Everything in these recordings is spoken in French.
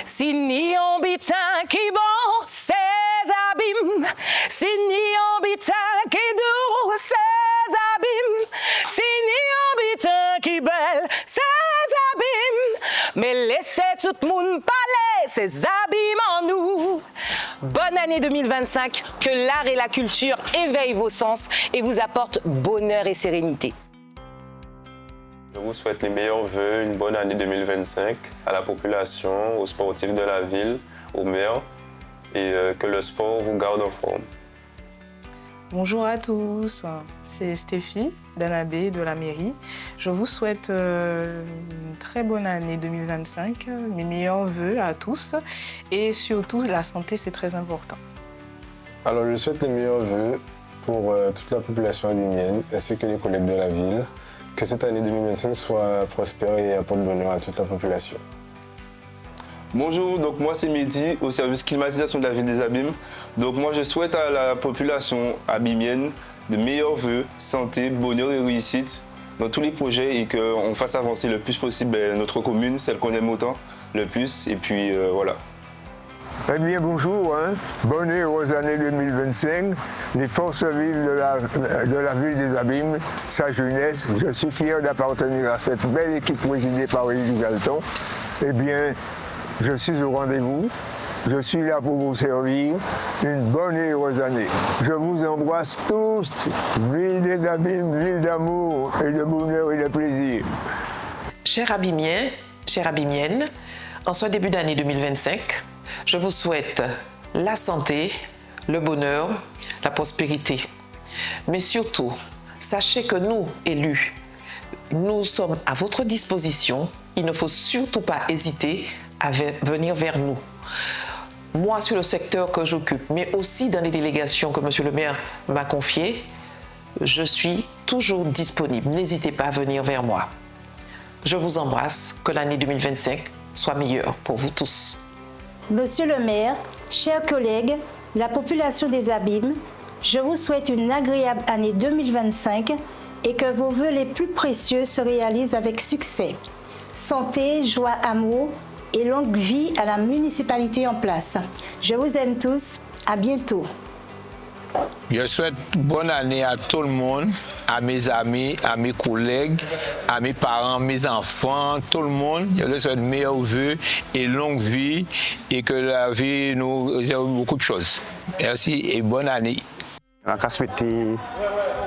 Si ni on bitin qui bon, ses abîmes. Si ni on bitin qui doux, ses abîmes. Si ni on bitin qui belle, ses abîmes. Mais laissez tout le monde parler, ses abîmes en nous. Bonne année 2025, que l'art et la culture éveillent vos sens et vous apportent bonheur et sérénité. Je vous souhaite les meilleurs vœux, une bonne année 2025 à la population, aux sportifs de la ville, aux maires et que le sport vous garde en forme. Bonjour à tous, c'est Stéphie d'Anabé de la mairie. Je vous souhaite une très bonne année 2025, mes meilleurs vœux à tous et surtout la santé c'est très important. Alors je souhaite les meilleurs vœux pour toute la population abimienne ainsi que les collègues de la ville. Que cette année 2025 soit prospère et apporte bonheur à toute la population. Bonjour, donc moi c'est Mehdi au service climatisation de la ville des Abîmes. Donc moi je souhaite à la population abimienne de meilleurs vœux, santé, bonheur et réussite dans tous les projets et qu'on fasse avancer le plus possible notre commune, celle qu'on aime autant, le plus, et puis voilà. Eh bien bonjour, bonne et heureuse année 2025, les forces vives de la ville des Abîmes, sa jeunesse, je suis fier d'appartenir à cette belle équipe présidée par Élie Galton. Eh bien, je suis au rendez-vous, je suis là pour vous servir, une bonne et heureuse année. Je vous embrasse tous, ville des Abîmes, ville d'amour et de bonheur et de plaisir. Chers Abimiens, chères Abimiennes, en ce début d'année 2025, je vous souhaite la santé, le bonheur, la prospérité. Mais surtout, sachez que nous, élus, nous sommes à votre disposition. Il ne faut surtout pas hésiter à venir vers nous. Moi, sur le secteur que j'occupe, mais aussi dans les délégations que M. le maire m'a confiées, je suis toujours disponible. N'hésitez pas à venir vers moi. Je vous embrasse. Que l'année 2025 soit meilleure pour vous tous. Monsieur le maire, chers collègues, la population des Abîmes, je vous souhaite une agréable année 2025 et que vos vœux les plus précieux se réalisent avec succès. Santé, joie, amour et longue vie à la municipalité en place. Je vous aime tous, à bientôt. Je souhaite bonne année à tout le monde, à mes amis, à mes collègues, à mes parents, mes enfants, tout le monde. Je leur souhaite meilleurs vœux et longue vie et que la vie nous réserve beaucoup de choses. Merci et bonne année. On va souhaiter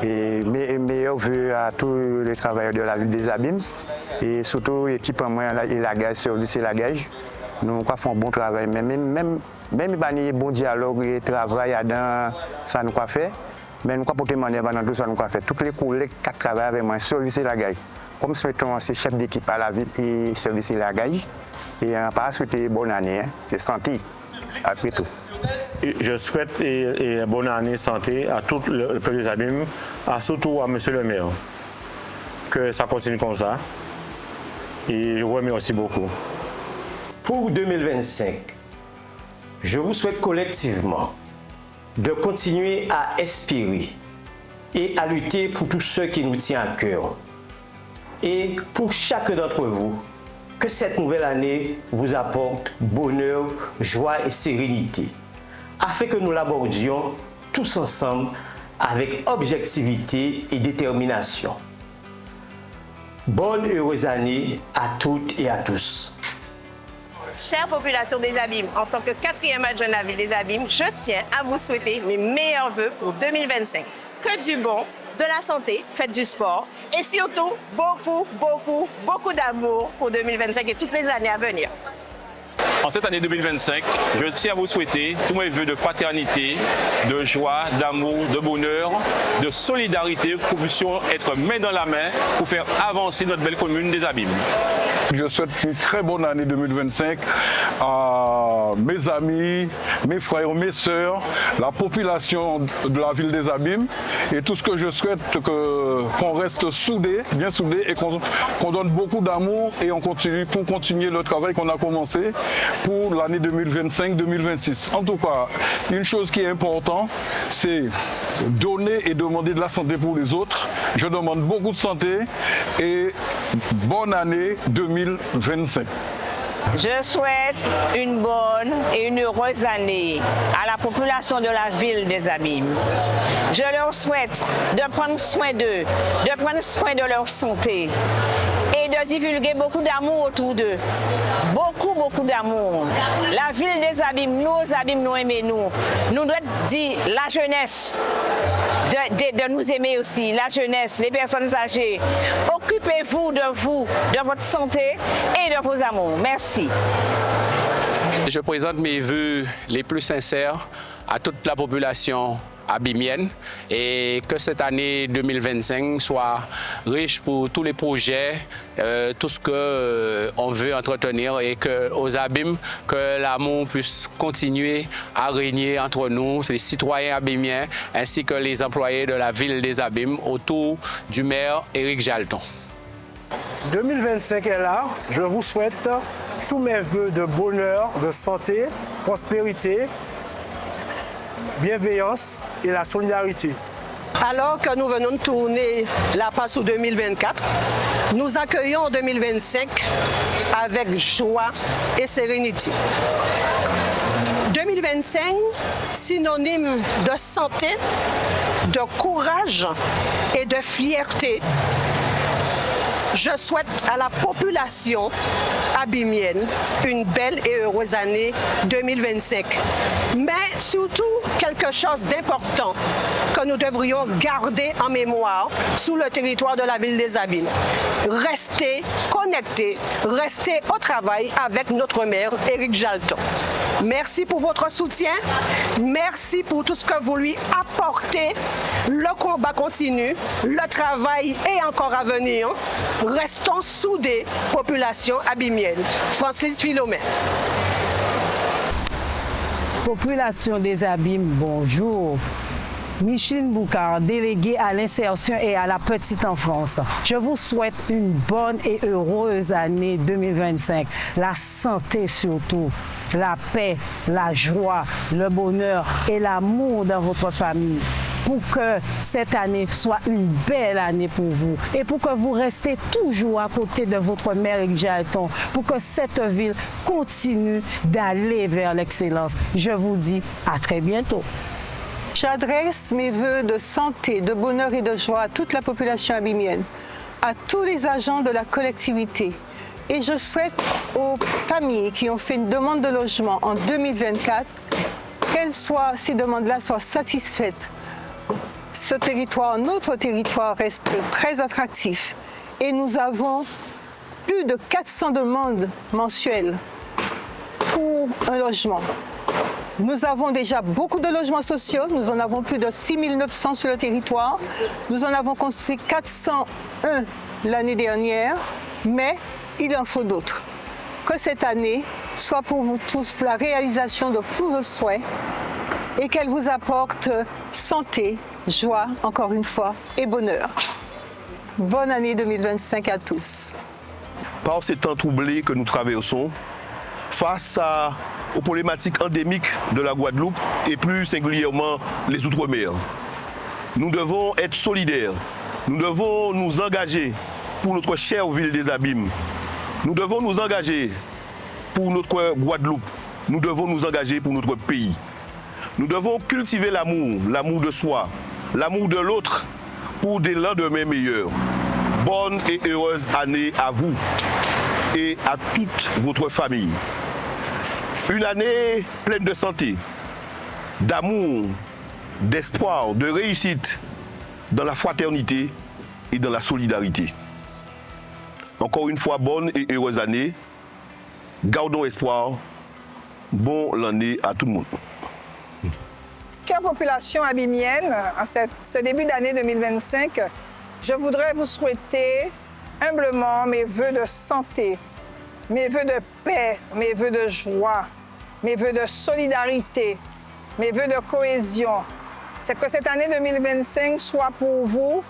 mes meilleurs vœux à tous les travailleurs de la ville des Abîmes et surtout l'équipement et la gage, service et la gage. Nous faisons un bon travail, même si bon dialogue et travail dans ça nous a fait, mais nous avons demander dans tout ça nous a fait. Tous les collègues qui travaillent avec moi, service et la gage. Comme souhaitons ces chefs d'équipe à la ville et service et la gage. Et on va souhaiter bonne année, c'est santé, après tout. Je souhaite une bonne année santé à tout le peuple des Abîmes, surtout à M. le maire. Que ça continue comme ça. Et je vous remercie beaucoup. Pour 2025, je vous souhaite collectivement de continuer à espérer et à lutter pour tous ceux qui nous tiennent à cœur. Et pour chacun d'entre vous, que cette nouvelle année vous apporte bonheur, joie et sérénité, afin que nous l'abordions tous ensemble avec objectivité et détermination. Bonne heureuse année à toutes et à tous. Chère population des Abîmes, en tant que 4e adjoint de la ville des Abîmes, je tiens à vous souhaiter mes meilleurs vœux pour 2025. Que du bon, de la santé, faites du sport et surtout beaucoup d'amour pour 2025 et toutes les années à venir. En cette année 2025, je tiens à vous souhaiter tous mes vœux de fraternité, de joie, d'amour, de bonheur, de solidarité pour que nous puissions être main dans la main pour faire avancer notre belle commune des Abîmes. Je souhaite une très bonne année 2025 à mes amis, mes frères, mes sœurs, la population de la ville des Abîmes et tout ce que je souhaite, qu'on reste soudés, bien soudés et qu'on donne beaucoup d'amour et on continue pour continuer le travail qu'on a commencé pour l'année 2025-2026. En tout cas, une chose qui est importante, c'est donner et demander de la santé pour les autres. Je demande beaucoup de santé et bonne année 2025. Je souhaite une bonne et une heureuse année à la population de la ville des Abîmes. Je leur souhaite de prendre soin d'eux, de prendre soin de leur santé et de divulguer beaucoup d'amour autour d'eux. Beaucoup, beaucoup d'amour. La ville des Abîmes, nous aimer nous. Nous devons dire la jeunesse de nous aimer aussi, la jeunesse, les personnes âgées. Occupez-vous, de votre santé et de vos amours. Merci. Je présente mes vœux les plus sincères à toute la population abimienne et que cette année 2025 soit riche pour tous les projets, tout ce qu'on veut entretenir et qu'aux Abîmes, que l'amour puisse continuer à régner entre nous, les citoyens abimiens ainsi que les employés de la ville des Abîmes autour du maire Éric Jalton. 2025 est là, je vous souhaite tous mes vœux de bonheur, de santé, prospérité, bienveillance et la solidarité. Alors que nous venons de tourner la passe au 2024, nous accueillons 2025 avec joie et sérénité. 2025, synonyme de santé, de courage et de fierté. Je souhaite à la population abimienne une belle et heureuse année 2025. Mais surtout, quelque chose d'important que nous devrions garder en mémoire sous le territoire de la ville des Abîmes. Rester connectés, rester au travail avec notre maire Éric Jalton. Merci pour votre soutien, merci pour tout ce que vous lui apportez. Le combat continue, le travail est encore à venir. Restons soudés, population abimienne. Francis Philomène. Population des Abîmes, bonjour. Micheline Boucard, déléguée à l'insertion et à la petite enfance. Je vous souhaite une bonne et heureuse année 2025. La santé surtout, la paix, la joie, le bonheur et l'amour dans votre famille. Pour que cette année soit une belle année pour vous et pour que vous restez toujours à côté de votre maire Éric Jalton, pour que cette ville continue d'aller vers l'excellence. Je vous dis à très bientôt. J'adresse mes vœux de santé, de bonheur et de joie à toute la population abimienne, à tous les agents de la collectivité. Et je souhaite aux familles qui ont fait une demande de logement en 2024, ces demandes-là soient satisfaites. Ce territoire, notre territoire reste très attractif et nous avons plus de 400 demandes mensuelles pour un logement. Nous avons déjà beaucoup de logements sociaux, nous en avons plus de 6 900 sur le territoire. Nous en avons construit 401 l'année dernière, mais il en faut d'autres. Que cette année soit pour vous tous la réalisation de tous vos souhaits et qu'elle vous apporte santé, joie, encore une fois, et bonheur. Bonne année 2025 à tous. Par ces temps troublés que nous traversons, face aux problématiques endémiques de la Guadeloupe et plus singulièrement les Outre-mer, nous devons être solidaires, nous devons nous engager pour notre chère ville des Abîmes, nous devons nous engager pour notre Guadeloupe, nous devons nous engager pour notre pays. Nous devons cultiver l'amour, l'amour de soi, l'amour de l'autre pour des lendemains meilleurs. Bonne et heureuse année à vous et à toute votre famille. Une année pleine de santé, d'amour, d'espoir, de réussite dans la fraternité et dans la solidarité. Encore une fois, bonne et heureuse année. Gardons espoir. Bonne année à tout le monde. Chère population abimienne, en ce début d'année 2025, je voudrais vous souhaiter humblement mes vœux de santé, mes vœux de paix, mes vœux de joie, mes vœux de solidarité, mes vœux de cohésion. C'est que cette année 2025 soit pour vous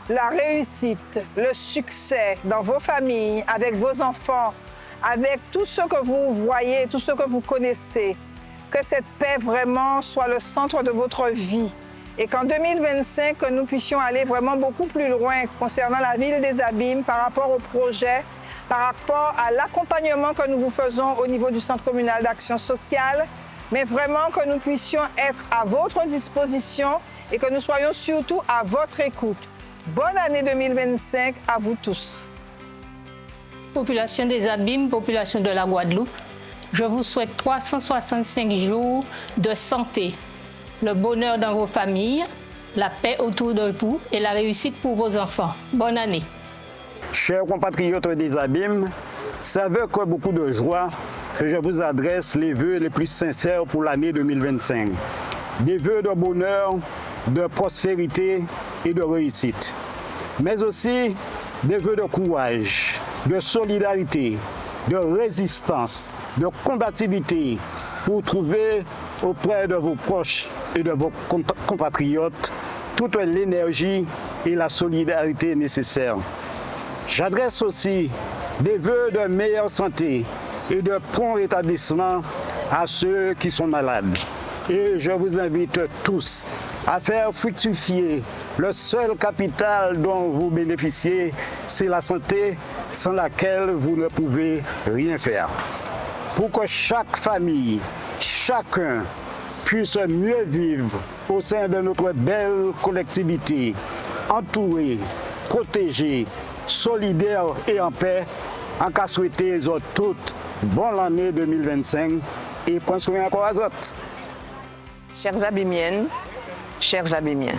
la réussite, le succès dans vos familles, avec vos enfants, avec tous ceux que vous voyez, tous ceux que vous connaissez. Que cette paix vraiment soit le centre de votre vie et qu'en 2025, que nous puissions aller vraiment beaucoup plus loin concernant la ville des Abîmes par rapport au projet par rapport à l'accompagnement que nous vous faisons au niveau du Centre communal d'action sociale, mais vraiment que nous puissions être à votre disposition et que nous soyons surtout à votre écoute. Bonne année 2025 à vous tous. Population des Abîmes, population de la Guadeloupe, je vous souhaite 365 jours de santé, le bonheur dans vos familles, la paix autour de vous et la réussite pour vos enfants. Bonne année. Chers compatriotes des Abîmes, c'est avec beaucoup de joie que je vous adresse les vœux les plus sincères pour l'année 2025. Des vœux de bonheur, de prospérité et de réussite. Mais aussi des vœux de courage, de solidarité, de résistance, de combativité pour trouver auprès de vos proches et de vos compatriotes toute l'énergie et la solidarité nécessaires. J'adresse aussi des vœux de meilleure santé et de prompt rétablissement à ceux qui sont malades. Et je vous invite tous à faire fructifier le seul capital dont vous bénéficiez, c'est la santé sans laquelle vous ne pouvez rien faire. Pour que chaque famille, chacun puisse mieux vivre au sein de notre belle collectivité, entourée, protégée, solidaire et en paix, en cas souhaiter toutes bonne année 2025 et prends soin encore à autres. Chers Abimiennes, chers Abimiens,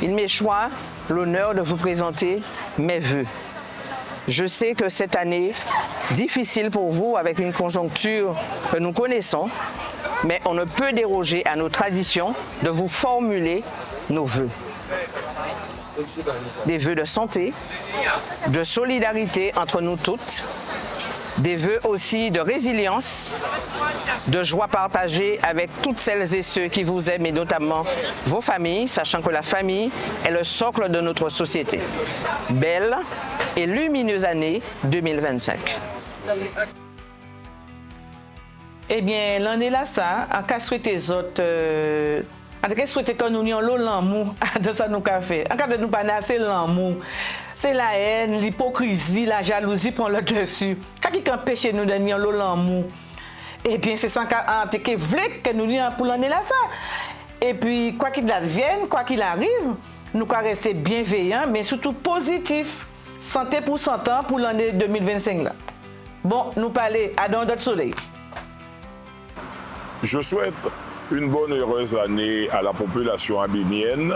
il m'échoit l'honneur de vous présenter mes vœux. Je sais que cette année, difficile pour vous avec une conjoncture que nous connaissons, mais on ne peut déroger à nos traditions de vous formuler nos vœux. Des vœux de santé, de solidarité entre nous toutes, des vœux aussi de résilience, de joie partagée avec toutes celles et ceux qui vous aiment et notamment vos familles, sachant que la famille est le socle de notre société. Belle et lumineuse année 2025. Eh bien, l'année là, ça, en cas souhaiter les autres, en cas souhaiter que nous ayons l'amour de ça nous qu'a fait. En cas de nous pas assez l'amour, c'est la haine, l'hypocrisie, la jalousie prend le dessus. Quand qui empêche nous de nier l'amour, eh bien, c'est ça qui voulait que nous ayons pour l'année là, ça. Et puis, quoi qu'il advienne, quoi qu'il arrive, nous devons rester bienveillants, mais surtout positifs. Santé pour 100 ans pour l'année 2025 là. Bon, nous parlons à dans notre soleil. Je souhaite une bonne et heureuse année à la population abimienne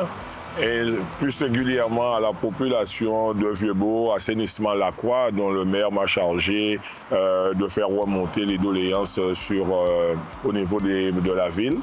et plus singulièrement à la population de Vieux-Bourg, Assainissement Lacroix, dont le maire m'a chargé de faire remonter les doléances au niveau de la ville.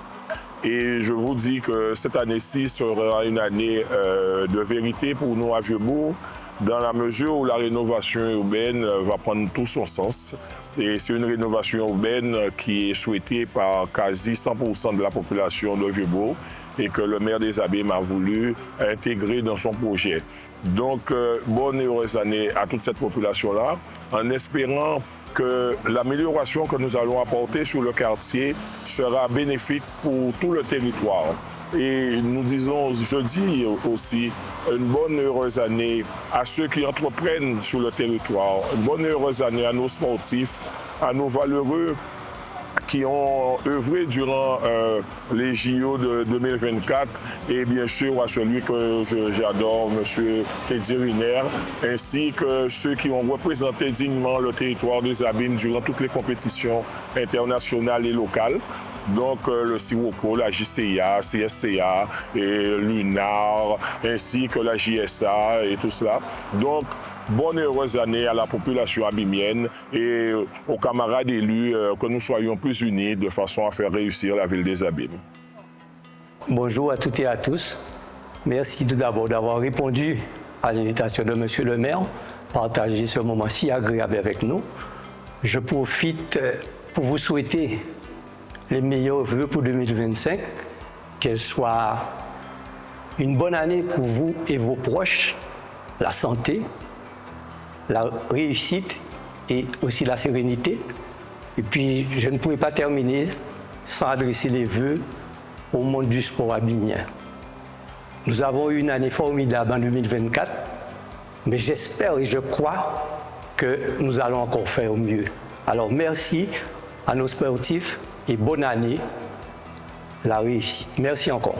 Et je vous dis que cette année-ci sera une année de vérité pour nous à Vieux-Bourg, dans la mesure où la rénovation urbaine va prendre tout son sens. Et c'est une rénovation urbaine qui est souhaitée par quasi 100% de la population de Vieux-Bourg et que le maire des Abîmes a voulu intégrer dans son projet. Donc, bonne et heureuse année à toute cette population-là, en espérant que l'amélioration que nous allons apporter sur le quartier sera bénéfique pour tout le territoire. Et nous disons, je dis aussi, une bonne et heureuse année à ceux qui entreprennent sur le territoire, une bonne et heureuse année à nos sportifs, à nos valeureux qui ont œuvré durant les JO de 2024 et bien sûr à celui que j'adore, M. Teddy Riner, ainsi que ceux qui ont représenté dignement le territoire des Abîmes durant toutes les compétitions internationales et locales. Donc le Sirocco, la JCA, CSCA, et l'UNAR, ainsi que la JSA et tout cela. Donc, bonne et heureuse année à la population abimienne et aux camarades élus, que nous soyons plus unis de façon à faire réussir la ville des Abîmes. Bonjour à toutes et à tous. Merci tout d'abord d'avoir répondu à l'invitation de M. le maire, partager ce moment si agréable avec nous. Je profite pour vous souhaiter les meilleurs vœux pour 2025, qu'elle soit une bonne année pour vous et vos proches, la santé, la réussite et aussi la sérénité. Et puis, je ne pourrais pas terminer sans adresser les vœux au monde du sport abimien. Nous avons eu une année formidable en 2024, mais j'espère et je crois que nous allons encore faire au mieux. Alors merci à nos sportifs et bonne année, la réussite. Merci encore.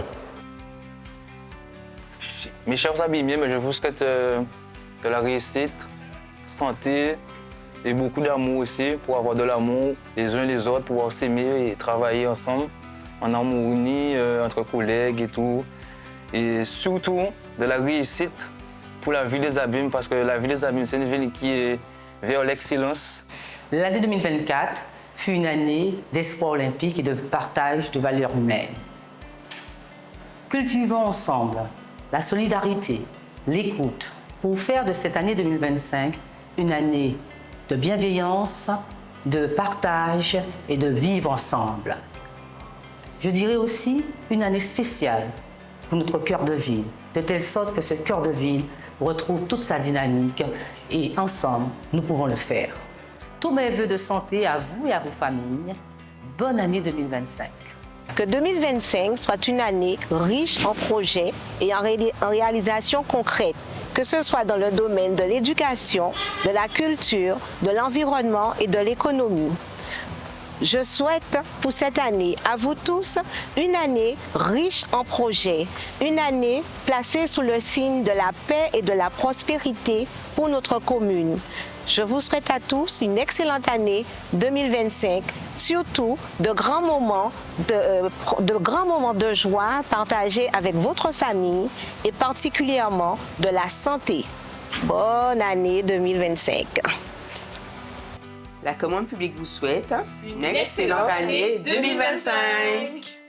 Mes chers abîmiers, je vous souhaite de la réussite, santé et beaucoup d'amour aussi, pour avoir de l'amour les uns les autres, pouvoir s'aimer et travailler ensemble, en harmonie, entre collègues et tout. Et surtout de la réussite pour la ville des Abîmes, parce que la ville des Abîmes, c'est une ville qui est vers l'excellence. L'année 2024 fut une année d'espoir olympique et de partage de valeurs humaines. Cultivons ensemble la solidarité, l'écoute, pour faire de cette année 2025 une année de bienveillance, de partage et de vivre ensemble. Je dirais aussi une année spéciale pour notre cœur de ville, de telle sorte que ce cœur de ville retrouve toute sa dynamique et ensemble, nous pouvons le faire. Tous mes vœux de santé à vous et à vos familles. Bonne année 2025. Que 2025 soit une année riche en projets et en réalisations concrètes, que ce soit dans le domaine de l'éducation, de la culture, de l'environnement et de l'économie. Je souhaite pour cette année à vous tous une année riche en projets, une année placée sous le signe de la paix et de la prospérité pour notre commune. Je vous souhaite à tous une excellente année 2025, surtout de grands moments de joie partagés avec votre famille et particulièrement de la santé. Bonne année 2025. La commande publique vous souhaite une excellente année 2025.